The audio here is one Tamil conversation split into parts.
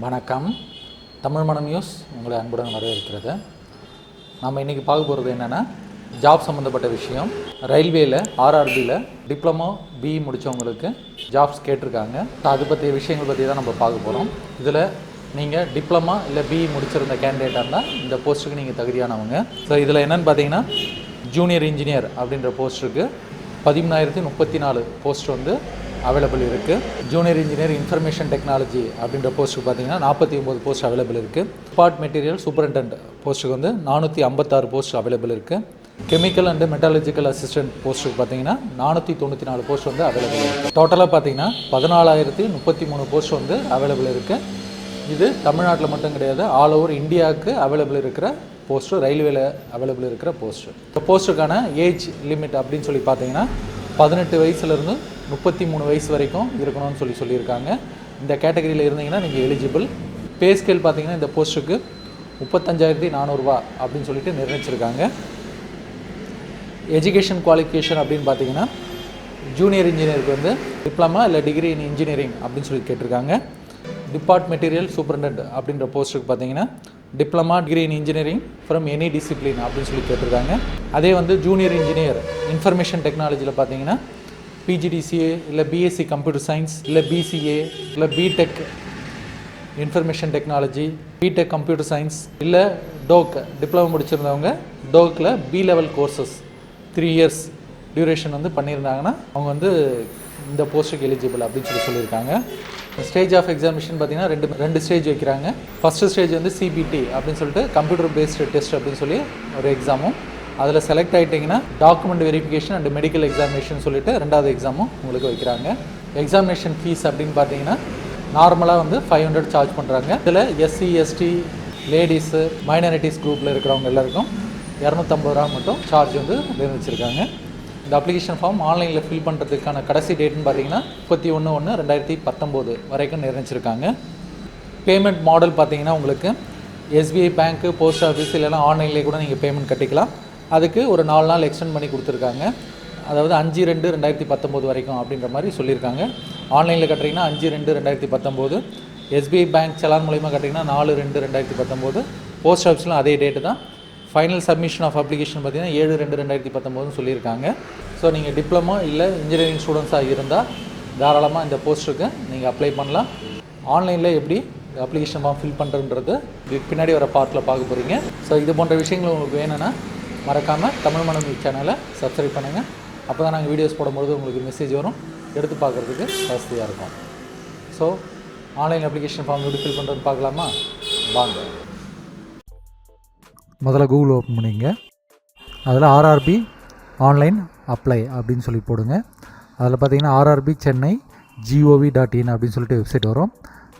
வணக்கம். தமிழ் மனம் நியூஸ் உங்களை அன்புடன் வரவேற்கிறது. நம்ம இன்றைக்கி பார்க்க போகிறது என்னென்னா, ஜாப் சம்மந்தப்பட்ட விஷயம். ரயில்வேயில் ஆர்ஆர்பியில் டிப்ளமோ பிஇ முடித்தவங்களுக்கு ஜாப்ஸ் கேட்டிருக்காங்க. அது பற்றிய விஷயங்கள் பற்றி தான் நம்ம பார்க்க போகிறோம். இதில் நீங்கள் டிப்ளமா இல்லை பிஇ முடிச்சிருந்த கேண்டிடேட்டாக இருந்தால் இந்த போஸ்ட்டுக்கு நீங்கள் தகுதியானவங்க. ஸோ இதில் என்னென்னு பார்த்தீங்கன்னா, ஜூனியர் இன்ஜினியர் அப்படின்ற போஸ்ட்டுக்கு 13,034 போஸ்ட் வந்து அவைலபிள் இருக்குது. ஜூனியர் இன்ஜினியர் இன்ஃபர்மேஷன் டெக்னாலஜி அப்படின்ற போஸ்ட்டுக்கு பார்த்தீங்கன்னா 49 போஸ்ட் அவைலபிள் இருக்குது. டிபார்ட் மெட்டீரியல் சூப்பரண்டன்ட் போஸ்ட்டுக்கு வந்து 456 போஸ்ட் அவைலபிள் இருக்குது. கெமிக்கல் அண்டு மெட்டாலஜிக்கல் அசிஸ்டன்ட் போஸ்ட்டுக்கு பார்த்தீங்கன்னா 494 போஸ்ட் வந்து அவைலபிள் இருக்குது. டோட்டலாக பார்த்தீங்கன்னா 14,033 போஸ்ட் வந்து அவைலபிள் இருக்குது. இது தமிழ்நாட்டில் மட்டும் கிடையாது, ஆல் ஓவர் இந்தியாவுக்கு அவைலபிள் இருக்கிற போஸ்ட்டு, ரயில்வேல அவைலபிள் இருக்கிற போஸ்ட்டு. இந்த போஸ்ட்டுக்கான ஏஜ் லிமிட் அப்படின்னு சொல்லி பார்த்தீங்கன்னா 18 வயசுலேருந்து 33 வயசு வரைக்கும் இருக்கணும்னு சொல்லியிருக்காங்க. இந்த கேட்டகரியில் இருந்தீங்கன்னா நீங்கள் எலிஜிபிள். பே ஸ்கேல் பார்த்தீங்கன்னா இந்த போஸ்ட்டுக்கு 35,400 ரூபா அப்படின்னு சொல்லிட்டு நிர்ணயிச்சிருக்காங்க. எஜுகேஷன் குவாலிஃபிகேஷன் அப்படின்னு பார்த்தீங்கன்னா ஜூனியர் இன்ஜினியருக்கு வந்து டிப்ளமா இல்லை டிகிரி இன் இன்ஜினியரிங் அப்படின்னு சொல்லி கேட்டிருக்காங்க. டிபார்ட் மெட்டீரியல் சூப்பரண்டன்ட் அப்படின்ற போஸ்ட்டுக்கு பார்த்தீங்கன்னா diploma degree in engineering from any discipline அப்படின்னு சொல்லி கேட்டிருக்காங்க. அதே வந்து ஜூனியர் இன்ஜினியர் இன்ஃபர்மேஷன் டெக்னாலஜியில் பார்த்தீங்கன்னா பிஜிடிசிஏ இல்லை பிஎஸ்சி கம்ப்யூட்டர் சயின்ஸ் இல்லை பிசிஏ இல்லை BTech information technology, BTech computer science இல்லை டோக் டிப்ளமோ முடிச்சிருந்தவங்க டோக்கில் B level courses 3 years duration வந்து பண்ணியிருந்தாங்கன்னா அவங்க வந்து இந்த போஸ்ட்டுக்கு எலிஜிபிள் அப்படின்னு சொல்லியிருக்காங்க. ஸ்டேஜ் ஆஃப் எக்ஸாமினேஷன் பார்த்தீங்கன்னா ரெண்டு ஸ்டேஜ் வைக்கிறாங்க. ஃபஸ்ட்டு ஸ்டேஜ் வந்து சிபிடி அப்படின்னு சொல்லிட்டு கம்ப்யூட்டர் பேஸ்டு டெஸ்ட் அப்படின்னு சொல்லி ஒரு எக்ஸாமும், அதில் செலக்ட் ஆகிட்டிங்கன்னா document verification and medical examination சொல்லிட்டு 2வது எக்ஸாமும் உங்களுக்கு வைக்கிறாங்க. எக்ஸாமினேஷன் ஃபீஸ் அப்படின்னு பார்த்தீங்கன்னா நார்மலாக வந்து 500 சார்ஜ் பண்ணுறாங்க. இதில் எஸ்சி எஸ்டி லேடிஸு மைனாரிட்டிஸ் குரூப்பில் இருக்கிறவங்க எல்லாருக்கும் 250 ரூபா மட்டும் சார்ஜ் வந்து நிர்ணயிச்சிருக்காங்க. இந்த அப்ளிகேஷன் ஃபார்ம் ஆன்லைனில் ஃபில் பண்ணுறதுக்கான கடைசி டேட்னு பார்த்தீங்கன்னா 31/1/2019 வரைக்கும் நிர்ணயிச்சிருக்காங்க. பேமெண்ட் மாடல் பார்த்தீங்கன்னா உங்களுக்கு எஸ்பிஐ பேங்க்கு, போஸ்ட் ஆஃபீஸ் இல்லைனா ஆன்லைன்லேயே கூட நீங்கள் பேமெண்ட் கட்டிக்கலாம். அதுக்கு ஒரு 4 நாள் எக்ஸ்டெண்ட் பண்ணி கொடுத்துருக்காங்க. அதாவது 5/2/2019 வரைக்கும் அப்படின்ற மாதிரி சொல்லியிருக்காங்க. ஆன்லைனில் கட்டுறீங்கன்னா 5/2/2019, எஸ்பிஐ பேங்க் செலான் மூலிமா கட்டிங்கன்னா 4/2/2019, போஸ்ட் ஆஃபீஸ்லாம் அதே டேட்டு தான். ஃபைனல் சப்மிஷன் ஆஃப் அப்ளிகேஷன் பார்த்தீங்கன்னா 7/2/2019 சொல்லியிருக்காங்க. ஸோ நீங்கள் டிப்ளமோ இல்லை இன்ஜினியரிங் ஸ்டூடெண்ட்ஸாக இருந்தால் தாராளமாக இந்த போஸ்ட்டுக்கு நீங்கள் அப்ளை பண்ணலாம். ஆன்லைனில் எப்படி அப்ளிகேஷன் ஃபார்ம் ஃபில் பண்ணுறன்றது இதுக்கு பின்னாடி வர பார்ட்டில் பார்க்க போகிறீங்க. ஸோ இது போன்ற விஷயங்கள் உங்களுக்கு வேணும்னா மறக்காமல் தமிழ் மனம் சேனலை சப்ஸ்கிரைப் பண்ணுங்கள். அப்போ தான் நாங்கள் வீடியோஸ் போடும்போது உங்களுக்கு மெசேஜ் வரும், எடுத்து பார்க்குறதுக்கு வசதியாக இருக்கும். ஸோ ஆன்லைன் அப்ளிகேஷன் ஃபார்ம் எப்படி ஃபில் பண்ணுறதுன்னு பார்க்கலாமா? வாங்க. முதல்ல கூகுள் ஓப்பன் பண்ணிங்க. அதில் ஆர்ஆர்பி ஆன்லைன் அப்ளை அப்படின்னு சொல்லி போடுங்க. அதில் பார்த்தீங்கன்னா ஆர்ஆர்பி சென்னை gov.in அப்படின்னு சொல்லிட்டு வெப்சைட் வரும்.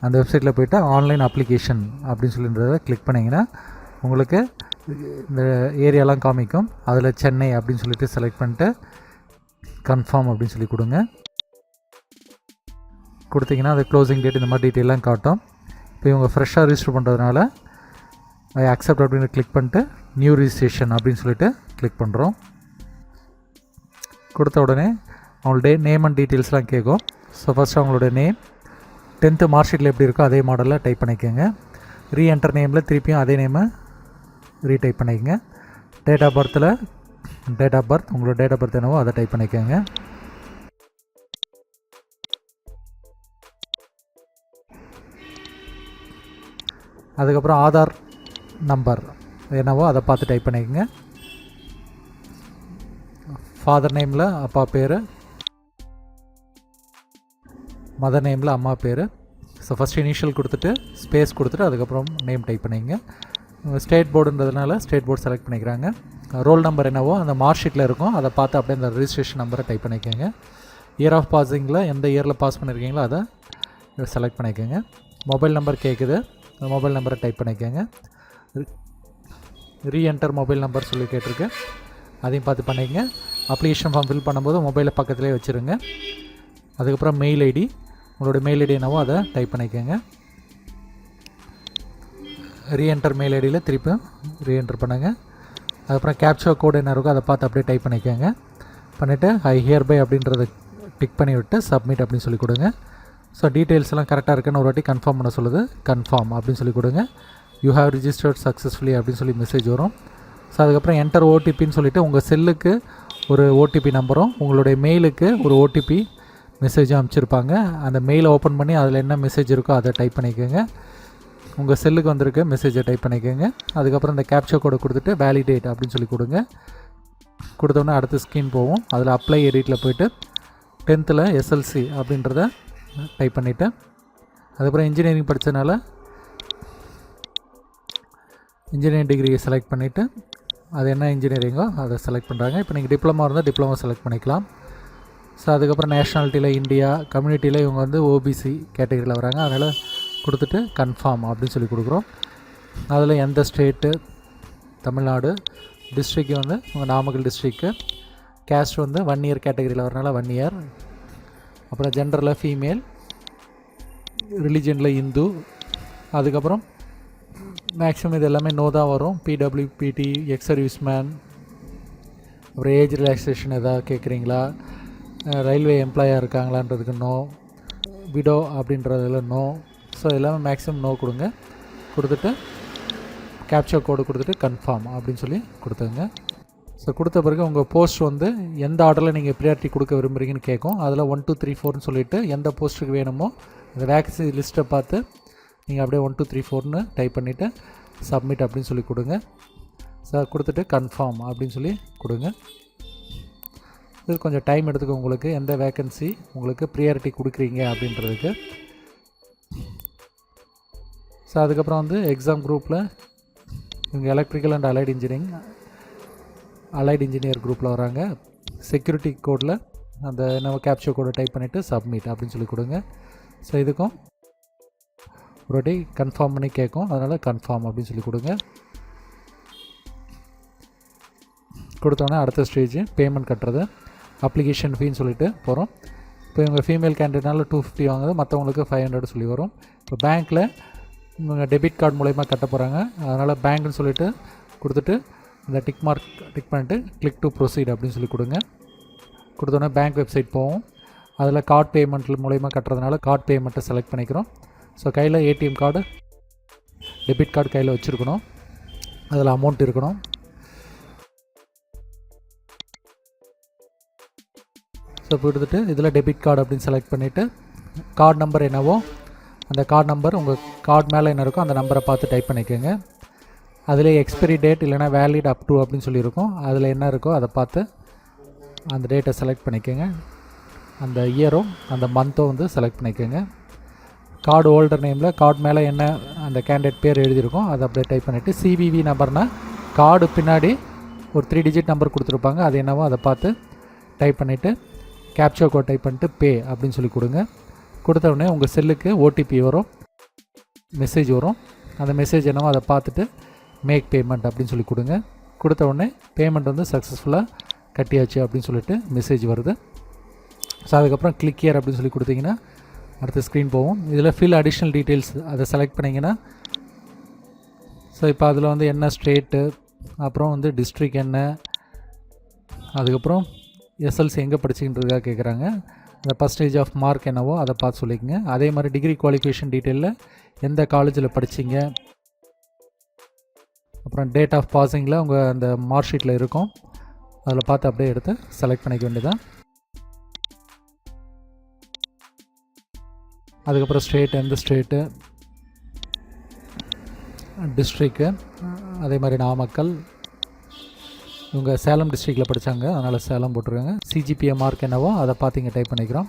அந்த வெப்சைட்டில் போய்ட்டு ஆன்லைன் அப்ளிகேஷன் அப்படின்னு சொல்லின்றதை கிளிக் பண்ணிங்கன்னா உங்களுக்கு இந்த ஏரியாலாம் காமிக்கும். அதில் சென்னை அப்படின்னு சொல்லிட்டு செலக்ட் பண்ணிட்டு கன்ஃபார்ம் அப்படின்னு சொல்லி கொடுங்க. கொடுத்தீங்கன்னா அது க்ளோசிங் டேட் இந்த மாதிரி டீட்டெயிலாம் காட்டும். இப்போ இவங்க ஃப்ரெஷ்ஷாக ரிஜிஸ்டர் பண்ணுறதுனால ஐ அக்செப்ட் அப்படின்னு கிளிக் பண்ணிட்டு நியூ ரிஜிஸ்ட்ரேஷன் அப்படின்னு சொல்லிட்டு கிளிக் பண்ணுறோம். கொடுத்த உடனே அவங்களுடைய நேம் அண்ட் டீட்டெயில்ஸ்லாம் கேட்கும். ஸோ ஃபஸ்ட்டு அவங்களோட நேம் 10th மார்க் ஷீட்டில் எப்படி இருக்கோ அதே மாடலில் டைப் பண்ணிக்கோங்க. ரீஎன்டர் நேமில் திருப்பியும் அதே நேமை ரீடைப் பண்ணிக்கோங்க. டேட் ஆஃப் பர்த்தில் உங்களோட டேட் ஆஃப் பர்த் என்னவோ அதை டைப் பண்ணிக்கோங்க. அதுக்கப்புறம் ஆதார் நம்பர் என்னவோ அதை பார்த்து டைப் பண்ணிக்கோங்க. ஃபாதர் நேமில் அப்பா பேர், மதர் நேமில் அம்மா பேர். ஸோ ஃபஸ்ட் இனிஷியல் கொடுத்துட்டு ஸ்பேஸ் கொடுத்துட்டு அதுக்கப்புறம் நேம் டைப் பண்ணிக்கங்க. ஸ்டேட் போர்டுன்றதுனால ஸ்டேட் போர்டு செலக்ட் பண்ணிக்கிறாங்க. ரோல் நம்பர் என்னவோ அந்த மார்க் ஷீட்டில் இருக்கும், அதை பார்த்து அப்படியே அந்த ரிஜிஸ்ட்ரேஷன் நம்பரை டைப் பண்ணிக்கோங்க. இயர் ஆஃப் பாஸிங்கில் எந்த இயரில் பாஸ் பண்ணியிருக்கீங்களோ அதை செலக்ட் பண்ணிக்கோங்க. மொபைல் நம்பர் கேட்குது, அந்த மொபைல் நம்பரை டைப் பண்ணிக்கோங்க. ரீஎன்டர் மொபைல் நம்பர் சொல்லி கேட்டிருக்கு, அதையும் பார்த்து பண்ணிக்கங்க. அப்ளிகேஷன் ஃபார்ம் ஃபில் பண்ணும்போது மொபைலை பக்கத்துலேயே வச்சுருங்க. அதுக்கப்புறம் மெயில் ஐடி, உங்களோட மெயில் ஐடி என்னவோ அதை டைப் பண்ணிக்கோங்க. ரீஎன்டர் மெயில் ஐடியில் திருப்பியும் ரீஎன்டர் பண்ணுங்கள். அதுக்கப்புறம் கேப்சா கோடு என்ன இருக்கோ அதை பார்த்து அப்படியே டைப் பண்ணிக்கோங்க. பண்ணிவிட்டு ஐ ஹியர் பை அப்படின்றத டிக் பண்ணி விட்டு சப்மிட் அப்படின்னு சொல்லி கொடுங்க. ஸோ டீட்டெயில்ஸ் எல்லாம் கரெக்டாக இருக்குன்னு ஒரு வாட்டி கன்ஃபார்ம் பண்ண சொல்லுது. கன்ஃபார்ம் அப்படின்னு சொல்லி கொடுங்க. யூ ஹேவ் ரிஜிஸ்டர்ட் சக்ஸஸ்ஃபுல்லி அப்படின்னு சொல்லி மெசேஜ் வரும். ஸோ அதுக்கப்புறம் என்டர் ஓடிபின்னு சொல்லிவிட்டு உங்கள் செல்லுக்கு ஒரு ஓடிபி நம்பரும் உங்களுடைய மெயிலுக்கு ஒரு ஓடிபி மெசேஜும் அனுப்பிச்சிருப்பாங்க. அந்த மெயிலை ஓப்பன் பண்ணி அதில் என்ன மெசேஜ் இருக்கோ அதை டைப் பண்ணிக்கோங்க. உங்கள் செல்லுக்கு வந்திருக்க மெசேஜை டைப் பண்ணிக்கோங்க. அதுக்கப்புறம் இந்த கேப்சா கோடை கொடுத்துட்டு வேலிடேட் அப்படின்னு சொல்லி கொடுங்க. கொடுத்தோன்னே அடுத்த ஸ்க்ரீன் போகும். அதில் அப்ளை எடிட்டில் போய்ட்டு 10th எஸ்எல்சி அப்படின்றத டைப் பண்ணிவிட்டு அதுக்கப்புறம் இன்ஜினியரிங் படித்ததுனால இன்ஜினியரிங் டிகிரியை செலக்ட் பண்ணிவிட்டு அது என்ன இன்ஜினியரிங்கோ அதை செலக்ட் பண்ணுறாங்க. இப்போ நீங்கள் டிப்ளமா இருந்தால் டிப்ளமா செலக்ட் பண்ணிக்கலாம். ஸோ அதுக்கப்புறம் நேஷ்னாலிட்டியில் இந்தியா, கம்யூனிட்டியில் இவங்க வந்து ஓபிசி கேட்டகரியில் வராங்க. அதனால் கொடுத்துட்டு கன்ஃபார்ம் அப்படின்னு சொல்லி கொடுக்குறோம். அதில் எந்த ஸ்டேட்டு, தமிழ்நாடு, டிஸ்ட்ரிக்கு வந்து உங்கள் நாமக்கல் டிஸ்ட்ரிக்கு, கேஸ்ட் வந்து 1 இயர் கேட்டகரியில் வரனால 1 இயர், அப்புறம் ஜெண்டரில் ஃபீமேல், ரிலிஜனில் இந்து, அதுக்கப்புறம் மேக்ஸிமம் இது எல்லாமே நோ தான் வரும். பிடபிள்யூபிடி, எக்ஸ் சர்வீஸ் மேன், அப்புறம் ஏஜ் ரிலாக்ஸேஷன் எதாவது கேட்குறீங்களா, ரயில்வே எம்ப்ளாயாக இருக்காங்களான்றதுக்கு நோ, விடோ அப்படின்றதுல நோ. ஸோ எல்லாமே மேக்ஸிமம் நோ கொடுங்க. கொடுத்துட்டு கேப்சா கோடு கொடுத்துட்டு கன்ஃபார்ம் அப்படின்னு சொல்லி கொடுத்துங்க. ஸோ கொடுத்த பிறகு உங்கள் போஸ்ட் வந்து எந்த ஆர்டரில் நீங்கள் ப்ரியாரிட்டி கொடுக்க விரும்புகிறீங்கன்னு கேட்கும். அதில் 1 2 3 4ன்னு சொல்லிவிட்டு எந்த போஸ்ட்டுக்கு வேணுமோ அந்த வேகன்சி லிஸ்ட்டை பார்த்து நீங்கள் அப்படியே 1 2 3 4ன்னு டைப் பண்ணிவிட்டு சப்மிட் அப்படின்னு சொல்லி கொடுங்க. ஸோ கொடுத்துட்டு கன்ஃபார்ம் அப்படின்னு சொல்லி கொடுங்க. இது கொஞ்சம் டைம் எடுத்துக்க உங்களுக்கு எந்த வேக்கன்சி உங்களுக்கு ப்ரியாரிட்டி கொடுக்குறீங்க அப்படின்றதுக்கு. ஸோ அதுக்கப்புறம் வந்து எக்ஸாம் குரூப்பில் இவங்க எலக்ட்ரிக்கல் அண்ட் அலைட் இன்ஜினியர் குரூப்பில் வராங்க. செக்யூரிட்டி கோடில் அந்த நம்ம கேப்சா கோடை டைப் பண்ணிவிட்டு சப்மிட் அப்படின்னு சொல்லி கொடுங்க. ஸோ இதுக்கும் ஒரு வாட்டி கன்ஃபார்ம் பண்ணி கேட்கும். அதனால் கன்ஃபார்ம் அப்படின்னு சொல்லி கொடுங்க. கொடுத்தோன்னே அடுத்த ஸ்டேஜ் பேமெண்ட் கட்டுறது, அப்ளிகேஷன் ஃபீன்னு சொல்லிட்டு போகிறோம். இப்போ இவங்க ஃபீமேல் கேண்டிடேட்னால 250 வாங்குது, மற்றவங்களுக்கு 500 சொல்லி வரும். இப்போ பேங்க்கில் இவங்க டெபிட் கார்டு மூலயமா கட்ட போகிறாங்க. அதனால் பேங்க்னு சொல்லிட்டு கொடுத்துட்டு இந்த டிக் பண்ணிட்டு கிளிக் டு ப்ரொசீட் அப்படின்னு சொல்லி கொடுங்க. கொடுத்தோன்னே பேங்க் வெப்சைட் போவோம். அதில் கார்டு பேமெண்ட் மூலயமா கட்டுறதுனால கார்டு பேமெண்ட்டை செலக்ட் பண்ணிக்கிறோம். ஸோ கையில் ஏடிஎம் கார்டு, டெபிட் கார்டு கையில் வச்சுருக்கணும். அதில் அமௌண்ட் இருக்கணும். ஸோ கொடுத்துட்டு இதில் டெபிட் கார்டு அப்படின்னு செலக்ட் பண்ணிவிட்டு கார்டு நம்பர் என்னவோ அந்த கார்டு நம்பர் உங்கள் கார்டு மேலே என்ன இருக்கோ அந்த நம்பரை பார்த்து டைப் பண்ணிக்கோங்க. அதில் எக்ஸ்பைரி டேட் இல்லைனா வேலிட் அப் டு அப்படின்னு சொல்லியிருக்கோம். அதில் என்ன இருக்கோ அதை பார்த்து அந்த டேட்டை செலக்ட் பண்ணிக்கோங்க. அந்த இயரும் அந்த மந்த்தும் வந்து செலக்ட் பண்ணிக்கோங்க. கார்டு ஹோல்டர் நேமில் கார்டு மேலே என்ன அந்த கேண்டிடேட் பேர் எழுதியிருக்கோம் அதை அப்படியே டைப் பண்ணிவிட்டு சிவிவி நம்பர்னால் கார்டு பின்னாடி ஒரு 3 டிஜிட் நம்பர் கொடுத்துருப்பாங்க. அது என்னவோ அதை பார்த்து டைப் பண்ணிவிட்டு கேப்சா கோட் டைப் பண்ணிட்டு பே அப்படின்னு சொல்லி கொடுங்க. கொடுத்த உடனே உங்கள் செல்லுக்கு ஓடிபி வரும், மெசேஜ் வரும். அந்த மெசேஜ் என்னவோ அதை பார்த்துட்டு மேக் பேமெண்ட் அப்படின்னு சொல்லி கொடுங்க. கொடுத்த உடனே பேமெண்ட் வந்து சக்ஸஸ்ஃபுல்லாக கட்டியாச்சு அப்படின்னு சொல்லிட்டு மெசேஜ் வருது. ஸோ அதுக்கப்புறம் கிளிக் ஹியர் அப்படின்னு சொல்லி கொடுத்தீங்கன்னா அடுத்த ஸ்க்ரீன் போகும். இதில் ஃபில் அடிஷ்னல் டீட்டெயில்ஸ் அதை செலக்ட் பண்ணிங்கன்னா ஸோ இப்போ அதில் வந்து என்ன ஸ்டேட்டு, அப்புறம் வந்து டிஸ்ட்ரிக் என்ன, அதுக்கப்புறம் எஸ்எல்சி எங்கே படிச்சிக்கின்றதுக்காக கேட்குறாங்க. அந்த பர்சன்டேஜ் ஆஃப் மார்க் என்னவோ அதை பார்த்து சொல்லிக்கங்க. அதே மாதிரி டிகிரி குவாலிஃபிகேஷன் டீட்டெயிலில் எந்த காலேஜில் படிச்சிங்க, அப்புறம் டேட் ஆஃப் பாஸிங்கில் உங்கள் அந்த மார்க் ஷீட்டில் இருக்கும். அதில் பார்த்து அப்படியே எடுத்து செலக்ட் பண்ணிக்க வேண்டியதான். அதுக்கப்புறம் ஸ்டேட் எந்த ஸ்டேட்டு, டிஸ்ட்ரிக்கு, அதே மாதிரி நாமக்கல், இவங்க சேலம் டிஸ்ட்ரிக்டில் படித்தாங்க அதனால் சேலம் போட்டிருக்காங்க. சிஜிபிஏ மார்க் என்னவோ அதை பார்த்து இங்கே டைப் பண்ணிக்கிறோம்.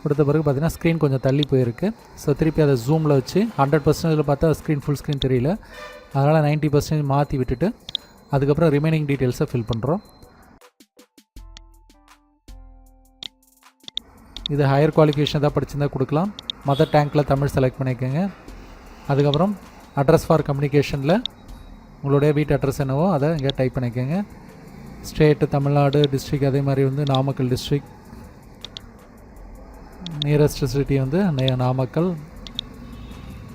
கொடுத்த பிறகு பார்த்திங்கன்னா ஸ்க்ரீன் கொஞ்சம் தள்ளி போயிருக்கு. ஸோ திருப்பி அதை ஜூமில் வச்சு 100% பார்த்தா ஸ்க்ரீன் ஃபுல் ஸ்க்ரீன் தெரியல. அதனால் 90% மாற்றி விட்டுட்டு அதுக்கப்புறம் ரிமைனிங் டீட்டெயில்ஸை ஃபில் பண்ணுறோம். இது ஹையர் குவாலிஃபிகேஷன் தான் படிச்சிருந்தால் கொடுக்கலாம். மதர் டேங்கில் தமிழ் செலக்ட் பண்ணிக்கோங்க. அதுக்கப்புறம் அட்ரஸ் ஃபார் கம்யூனிகேஷனில் உங்களுடைய வீட்டு அட்ரஸ் என்னவோ அதை இங்கே டைப் பண்ணிக்கோங்க. ஸ்டேட்டு தமிழ்நாடு, டிஸ்ட்ரிக் அதே மாதிரி வந்து நாமக்கல் டிஸ்ட்ரிக், நியரஸ்ட் சிட்டி வந்து நாமக்கல்,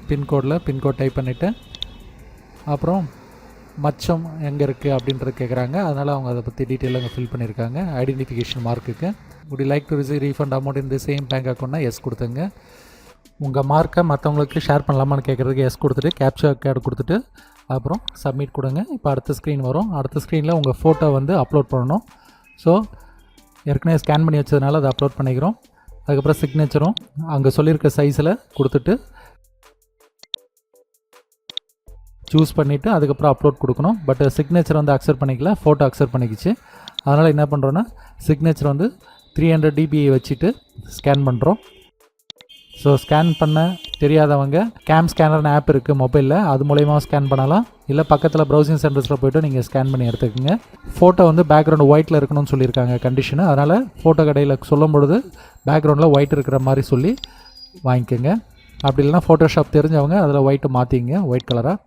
பின்கோட் டைப் பண்ணிவிட்டு அப்புறம் மச்சம் எங்கே இருக்குது அப்படின்றது கேட்குறாங்க. அதனால் அவங்க அதை பற்றி டீட்டெயிலாக அங்கே ஃபில் பண்ணியிருக்காங்க ஐடென்டிஃபிகேஷன் மார்க்குக்கு. would you like to receive refund amount in the same bank accountனா எஸ் கொடுத்துங்க. உங்கள் மார்க்கை மற்றவங்களுக்கு ஷேர் பண்ணலாமான்னு கேட்குறதுக்கு எஸ் கொடுத்துட்டு கேப்சா கார்டு கொடுத்துட்டு அப்புறம் சப்மிட் கொடுங்க. இப்போ அடுத்த ஸ்க்ரீன் வரும். அடுத்த ஸ்க்ரீனில் உங்கள் ஃபோட்டோ வந்து அப்லோட் பண்ணணும். ஸோ ஏற்கனவே ஸ்கேன் பண்ணி வச்சதுனால அதை அப்லோட் பண்ணிக்கிறோம். அதுக்கப்புறம் சிக்னேச்சரும் அங்கே சொல்லியிருக்க சைஸில் கொடுத்துட்டு சூஸ் பண்ணிவிட்டு அதுக்கப்புறம் அப்லோட் கொடுக்கணும். பட் சிக்னேச்சர் வந்து அக்செப்ட் பண்ணிக்கல, ஃபோட்டோ அக்செப்ட் பண்ணிக்கிச்சு. அதனால் என்ன பண்ணுறோன்னா சிக்னேச்சர் வந்து 300 dpi வச்சுட்டு ஸ்கேன் பண்ணுறோம். ஸோ ஸ்கேன் பண்ண தெரியாதவங்க கேம் ஸ்கேனர்னு ஆப் இருக்குது மொபைலில், அது மூலயமா ஸ்கேன் பண்ணலாம். இல்லை பக்கத்தில் ப்ரௌசிங் சென்டர்ஸில் போய்ட்டு நீங்கள் ஸ்கேன் பண்ணி எடுத்துக்கோங்க. ஃபோட்டோ வந்து பேக்ரவுண்டு ஒயிட்டில் இருக்கணும்னு சொல்லியிருக்காங்க கண்டிஷனு. அதனால் ஃபோட்டோ கடையில் சொல்லும் பொழுது பேக்ரவுண்டில் ஒயிட் இருக்கிற மாதிரி சொல்லி வாங்கிக்கோங்க. அப்படி இல்லைனா ஃபோட்டோஷாப் தெரிஞ்சவங்க அதில் ஒயிட்டை மாற்றிங்க, ஒயிட் கலராக.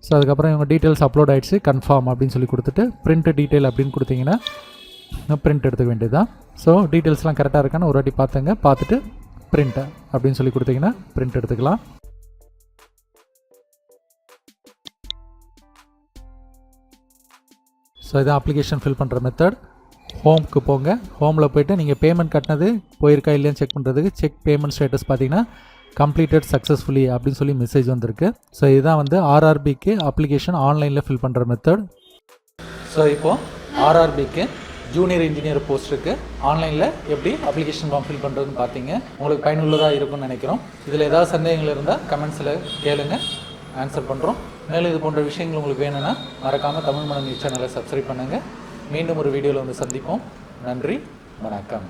ஸோ அதுக்கப்புறம் இவங்க டீட்டெயில்ஸ் அப்லோட் ஆகிடுச்சு, கன்ஃபார்ம் அப்படின்னு சொல்லி கொடுத்துட்டு பிரிண்ட் டீட்டெயில் அப்படின்னு கொடுத்தீங்கன்னா பிரிண்ட் எடுத்துக்க வேண்டியது தான். ஸோ டீட்டெயில்ஸ்லாம் கரெக்டாக இருக்கான்னு ஒரு வாட்டி பார்த்துங்க. பார்த்துட்டு பிரிண்ட் அப்படின்னு சொல்லி கொடுத்தீங்கன்னா பிரிண்ட் எடுத்துக்கலாம். ஸோ இதான் அப்ளிகேஷன் ஃபில் பண்ணுற மெத்தட். ஹோம்க்கு போங்க. ஹோமில் போய்ட்டு நீங்கள் பேமெண்ட் கட்டினது போயிருக்கா இல்லையான்னு செக் பண்ணுறதுக்கு செக் பேமெண்ட் ஸ்டேட்டஸ் பார்த்தீங்கன்னா கம்ப்ளீட்டட் சக்ஸஸ்ஃபுல்லி அப்படின்னு சொல்லி மெசேஜ் வந்திருக்கு. ஸோ இதுதான் வந்து ஆர்ஆர்பிக்கு அப்ளிகேஷன் ஆன்லைனில் ஃபில் பண்ணுற மெத்தட். ஸோ இப்போது ஆர்ஆர்பிக்கு ஜூனியர் இன்ஜினியர் போஸ்ட்டுக்கு ஆன்லைனில் எப்படி அப்ளிகேஷன் ஃபார்ம் ஃபில் பண்ணுறதுன்னு பார்த்தீங்க. உங்களுக்கு பயனுள்ளதாக இருக்கும்னு நினைக்கிறோம். இதில் ஏதாவது சந்தேகங்கள் இருந்தால் கமெண்ட்ஸில் கேளுங்க, ஆன்சர் பண்ணுறோம். மேலும் இது போன்ற விஷயங்கள் உங்களுக்கு வேணும்னா மறக்காமல் தமிழ் மனம் நியூஸ் சேனலை சப்ஸ்கிரைப் பண்ணுங்கள். மீண்டும் ஒரு வீடியோவில் வந்து சந்திப்போம். நன்றி, வணக்கம்.